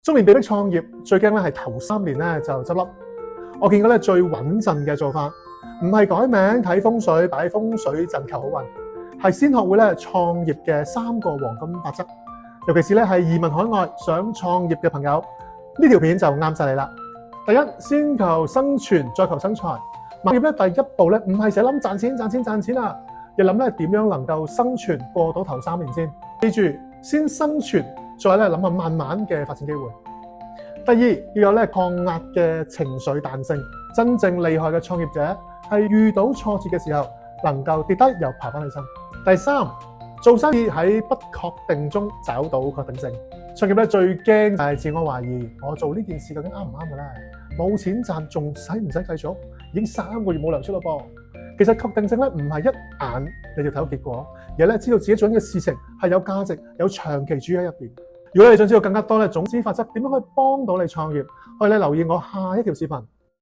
中年被迫創業，最驚咧係頭3年咧就執笠。我見過咧最穩陣嘅做法，唔係改名睇風水擺風水陣求好運，係先學會咧創業嘅3個黃金法則。尤其是咧係移民海外想創業嘅朋友，呢條片就啱晒你啦。第一，先求生存，再求生財。創業咧第一步咧唔係成日諗賺錢啊，要諗咧點樣能夠生存過到頭3年先。記住，先生存，再咧諗下慢慢嘅發展機會。第二，要有咧抗壓嘅情緒彈性。真正厲害嘅創業者係遇到挫折嘅時候，能夠跌低又爬翻起身。第三，做生意喺不確定中找到確定性。創業咧最驚就係自我懷疑，我做呢件事究竟啱唔啱嘅咧？冇錢賺仲使唔使繼續？已經3個月冇糧出咯噃。其實確定性咧唔係一眼你就睇到結果，而係咧知道自己做緊嘅事情係有價值、有長期主義喺入邊。如果你想知道更加多咧種子法則點樣可以幫到你創業，可以咧留意我下一條視頻。